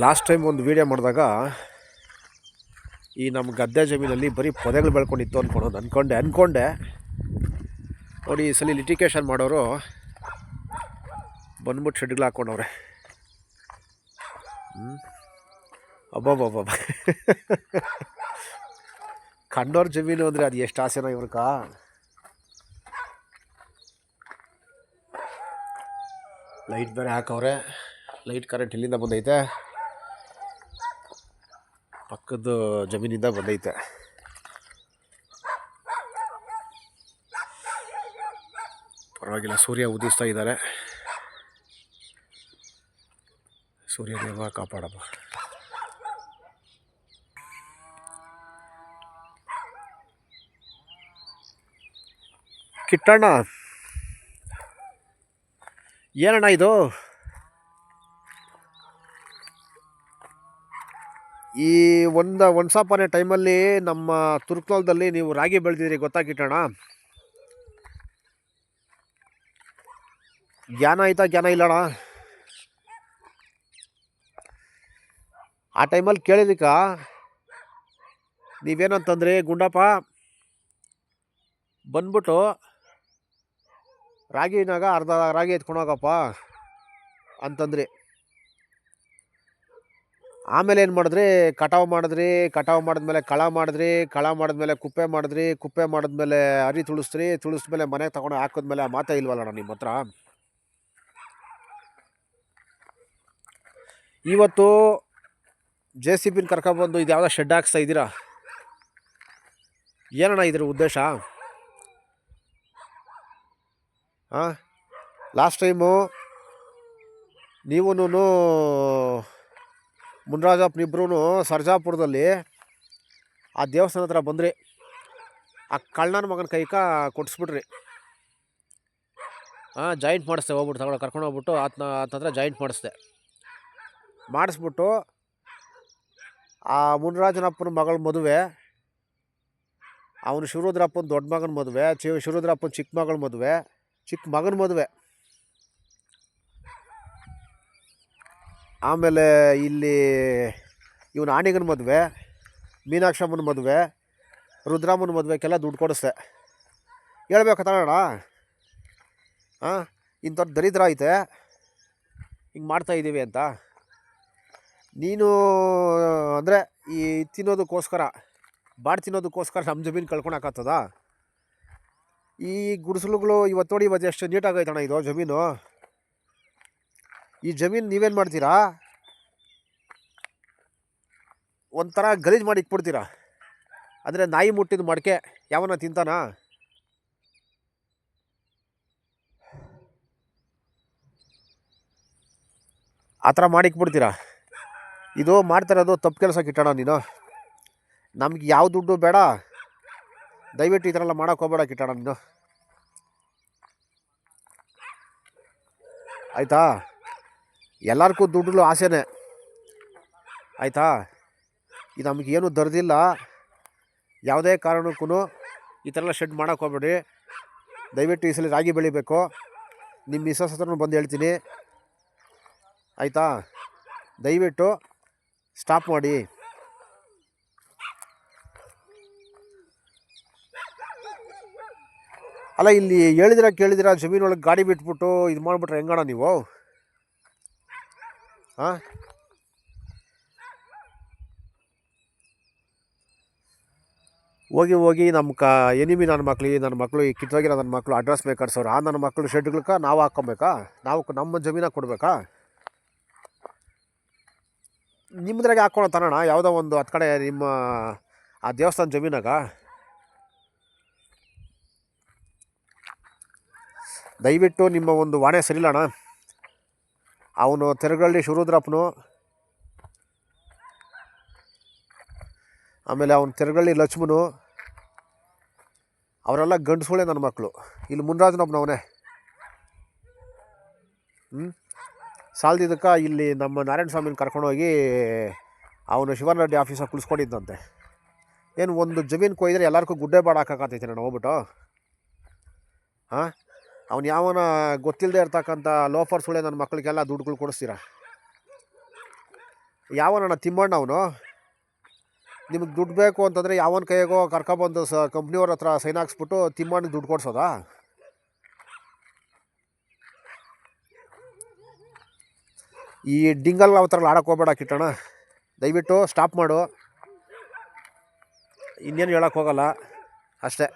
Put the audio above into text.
Last time ಒಂದು video ಮಾಡಿದಾಗ ಈ ನಮ್ಮ ಗದ್ದೆ ಜಮೀನಲ್ಲಿ ಬರೀ ಪೊದೆಗಳು ಬೆಳ್ಕೊಂಡಿತ್ತು ಅಂದ್ಕೊಂಡೆ ನೋಡಿ. ಈ ಸಲ ಲಿಟಿಗೇಷನ್ ಮಾಡೋರು ಬಂದ್ಬಿಟ್ಟು ಶೆಡ್ಗಳು ಹಾಕ್ಕೊಂಡವ್ರೆ. ಅಬ್ಬಬ್ಬಬ್ಬ ಕಂಡೋರ್ ಜಮೀನು ಅಂದರೆ ಅದು ಎಷ್ಟು ಆಸೆನೋ ಇವ್ರಕ. ಲೈಟ್ ಬೇರೆ ಹಾಕವ್ರೆ. ಲೈಟ್ ಕರೆಂಟ್ ಇಲ್ಲಿಂದ ಬಂದೈತೆ, ಪಕ್ಕದ ಜಮೀನಿಂದ ಬಂದೈತೆ. ಪರವಾಗಿಲ್ಲ, ಸೂರ್ಯ ಉದಿಸ್ತಾ ಇದ್ದಾರೆ. ಸೂರ್ಯದೇವ ಕಾಪಾಡಪ್ಪ. ಕಿಟ್ಟಣ್ಣ, ಏನಣ್ಣ ಇದು? ಈ ಒಂದ್ಸಪನೆ ಟೈಮಲ್ಲಿ ನಮ್ಮ ತುರ್ಕಲ್ದಲ್ಲಿ ನೀವು ರಾಗಿ ಬೆಳೆದಿದ್ರಿ, ಗೊತ್ತಾ ಕಿಟ್ಟಣ್ಣ? ಜ್ಞಾನ ಆಯ್ತಾ, ಜ್ಞಾನ ಇಲ್ಲಣ್ಣ? ಆ ಟೈಮಲ್ಲಿ ಕೇಳಿದಕ್ಕ ನೀವೇನಂತಂದ್ರಿ, ಗುಂಡಪ್ಪ ಬಂದ್ಬಿಟ್ಟು ರಾಗಿನಾಗ ಅರ್ಧ ರಾಗಿ ಎತ್ಕೊಂಡೋಗಪ್ಪ ಅಂತಂದ್ರಿ. ಆಮೇಲೆ ಏನು ಮಾಡಿದ್ರಿ? ಕಟಾವು ಮಾಡಿದ್ಮೇಲೆ ಕಳ ಮಾಡಿದ್ಮೇಲೆ ಕುಪ್ಪೆ ಮಾಡಿದ್ಮೇಲೆ ಅರಿ ತುಳಿಸ್ಮೇಲೆ ಮನೆಗೆ ತಗೊಂಡು ಹಾಕಿದ್ಮೇಲೆ ಆ ಮಾತೇ ಇಲ್ವಲ್ಲಣ್ಣ ನಿಮ್ಮ ಹತ್ರ? ಇವತ್ತು JCB ಕರ್ಕೊಬಂದು ಇದು ಯಾವುದೋ ಶೆಡ್ ಹಾಕ್ಸ್ತಾ ಇದ್ದೀರಾ, ಏನಣ್ಣ ಇದ್ರ ಉದ್ದೇಶ? ಲಾಸ್ಟ್ ಟೈಮು ನೀವೂ ಮುನ್ರಾಜಪ್ಪನಿಬ್ರು ಸರ್ಜಾಪುರದಲ್ಲಿ ಆ ದೇವಸ್ಥಾನ ಹತ್ರ ಬಂದ್ರಿ. ಆ ಕಳ್ಳನ ಮಗನ ಕೈಕ ಕೊಡಿಸ್ಬಿಟ್ರಿ. ಜಾಯಿಂಟ್ ಮಾಡಿಸ್ದೆ, ಹೋಗ್ಬಿಟ್ಟು ಕರ್ಕೊಂಡು ಹೋಗ್ಬಿಟ್ಟು ಆತನ ಹತ್ರ ಜಾಯಿಂಟ್ ಮಾಡಿಸ್ಬಿಟ್ಟು ಆ ಮುನ್ರಾಜನಪ್ಪನ ಮಗಳ ಮದುವೆ, ಅವನು ಶಿವರುದ್ರಪ್ಪನ ದೊಡ್ಡ ಮಗನ ಮದುವೆ, ಶಿವರುದ್ರಪ್ಪನ ಚಿಕ್ಕ ಮಗನ ಮದುವೆ, ಆಮೇಲೆ ಇಲ್ಲಿ ಇವನು ಆಣಿಗನ ಮದುವೆ, ಮೀನಾಕ್ಷಮ್ಮನ ಮದುವೆ, ರುದ್ರಮ್ಮನ ಮದುವೆಗೆಲ್ಲ ದುಡ್ಡು ಕೊಡಿಸ್ದೆ. ಹೇಳ್ಬೇಕು ತಾನಣ್ಣ? ಇಂಥದ್ದು ದರಿದ್ರ ಐತೆ, ಹಿಂಗೆ ಮಾಡ್ತಾಯಿದ್ದೀವಿ ಅಂತ. ನೀನು ಅಂದರೆ ಈ ತಿನ್ನೋದಕ್ಕೋಸ್ಕರ, ತಿನ್ನೋದಕ್ಕೋಸ್ಕರ ನಮ್ಮ ಜಮೀನು ಕಳ್ಕೊಳಕ್ಕಾಗ್ತದ? ಈ ಗುಡಿಸಲುಗಳು ಇವತ್ತು ನೋಡಿ, ಇವತ್ತು ಎಷ್ಟು ನೀಟಾಗೈತಣ್ಣ ಇದು ಜಮೀನು. ಈ ಜಮೀನು ನೀವೇನು ಮಾಡ್ತೀರಾ? ಒಂಥರ ಗಲೀಜು ಮಾಡಿ ಇಟ್ಬಿಡ್ತೀರಾ. ಅಂದರೆ ನಾಯಿ ಮುಟ್ಟಿದ ಮಡಿಕೆ ಯಾವನ ತಿಂತಾನ? ಆ ಥರ ಮಾಡಿಕ್ಬಿಡ್ತೀರಾ. ಇದು ಮಾಡ್ತಿರೋದು ತಪ್ಪು ಕೆಲಸ ಕಿಟ್ಟಣ. ನೀನು ನಮ್ಗೆ ಯಾವ ದುಡ್ಡು ಬೇಡ, ದಯವಿಟ್ಟು ಈ ಥರ ಎಲ್ಲ ಮಾಡೋಕೆ ಹೋಗಬೇಡ ಕಿಟ್ಟಣ ನೀನು, ಆಯಿತಾ? ಎಲ್ಲರಿಗೂ ದುಡ್ಡು ಆಸೆನೇ, ಆಯಿತಾ? ಇದು ನಮಗೇನು ದರ್ದಿಲ್ಲ. ಯಾವುದೇ ಕಾರಣಕ್ಕೂ ಈ ಥರ ಎಲ್ಲ ಶೆಡ್ ಮಾಡೋಕೆ ಹೋಗ್ಬೇಡಿ. ದಯವಿಟ್ಟು ಈ ಸಲ ರಾಗಿ ಬೆಳಿಬೇಕು. ನಿಮ್ಮ ಮಿಸ್ಸಸ್ ಹತ್ರನೂ ಬಂದು ಹೇಳ್ತೀನಿ, ಆಯಿತಾ? ದಯವಿಟ್ಟು ಸ್ಟಾಪ್ ಮಾಡಿ. ಅಲ್ಲ, ಇಲ್ಲಿ ಕೇಳಿದಿರ ಜಮೀನೊಳಗೆ ಗಾಡಿ ಬಿಟ್ಬಿಟ್ಟು ಇದು ಮಾಡಿಬಿಟ್ರೆ ಹೆಂಗಣ ನೀವು? ಹೋಗಿ ನಮ್ಮ ಎನಿಮಿ ನನ್ನ ಮಕ್ಕಳು ಈ ಕಿತ್ತೋಗಿರೋ ನನ್ನ ಮಕ್ಕಳು ಅಡ್ರೆಸ್ ಮೇಕರ್ಸವ್ರು, ಆ ನನ್ನ ಮಕ್ಕಳು ಶೆಡ್ಗಳಿಗೆ ನಾವು ಹಾಕ್ಕೊಬೇಕಾ? ನಾವು ನಮ್ಮ ಜಮೀನಾಗ ಕೊಡಬೇಕಾ? ನಿಮ್ಮದ್ರಾಗೆ ಹಾಕ್ಕೊಳೋ ತರೋಣ, ಯಾವುದೋ ಒಂದು ಹತ್ತು ಕಡೆ ನಿಮ್ಮ ಆ ದೇವಸ್ಥಾನ ಜಮೀನಾಗ. ದಯವಿಟ್ಟು ನಿಮ್ಮ ಒಂದು ವಾಣೆ ಸರಿಲ್ಲಣ್ಣ. ಅವನು ತೆರಗಳ್ಳಿ ಶಿವರುದ್ರಪ್ಪನು, ಆಮೇಲೆ ಅವನು ತೆರಗಳ್ಳಿ ಲಕ್ಷ್ಮನು, ಅವರೆಲ್ಲ ಗಂಡಸುಗಳೇ ನನ್ನ ಮಕ್ಕಳು. ಇಲ್ಲಿ ಮುನ್ರಾಜನಪ್ಪನವನೇ. ಸಾಲದಿದ್ದಕ್ಕೆ ಇಲ್ಲಿ ನಮ್ಮ ನಾರಾಯಣ ಸ್ವಾಮಿನ ಕರ್ಕೊಂಡೋಗಿ ಅವನು ಶಿವನ್ ರೆಡ್ಡಿ ಆಫೀಸಾಗಿ ಕುಳಿಸ್ಕೊಂಡಿದ್ದಂತೆ. ಏನು ಒಂದು ಜಮೀನು ಕೊಯ್ದರೆ ಎಲ್ಲರಿಗೂ ಗುಡ್ಡೆ ಬಾಡ ಹಾಕೋಕತ್ತೈತೆ ನಾನು ಹೋಗ್ಬಿಟ್ಟು? ಅವ್ನು ಯಾವನ ಗೊತ್ತಿಲ್ಲದೆ ಇರ್ತಕ್ಕಂಥ ಲೋಫರ್ ಸುಳೆ ನನ್ನ ಮಕ್ಕಳಿಗೆಲ್ಲ ದುಡ್ಡುಗಳು ಕೊಡಿಸ್ತೀರ? ಯಾವನಣ್ಣ ತಿಮ್ಮಣ್ಣ ಅವನು. ನಿಮಗೆ ದುಡ್ಡು ಬೇಕು ಅಂತಂದರೆ ಯಾವನ ಕೈಯಾಗೋ ಕರ್ಕೊಬಂದು ಕಂಪ್ನಿಯವ್ರ ಹತ್ರ ಸೈನ್ ಹಾಕ್ಸ್ಬಿಟ್ಟು ತಿಮ್ಮಣ್ಣಗೆ ದುಡ್ಡು ಕೊಡ್ಸೋದಾ? ಈ ಡಿಂಗಲ್ ಯಾವ ಥರ ಆಡೋಕ್ಕೆ ಹೋಗ್ಬೇಡ ಕಿಟ್ಟಣ್ಣ, ದಯವಿಟ್ಟು ಸ್ಟಾಪ್ ಮಾಡು. ಇನ್ನೇನು ಹೇಳೋಕ್ಕೆ ಹೋಗಲ್ಲ ಅಷ್ಟೇ.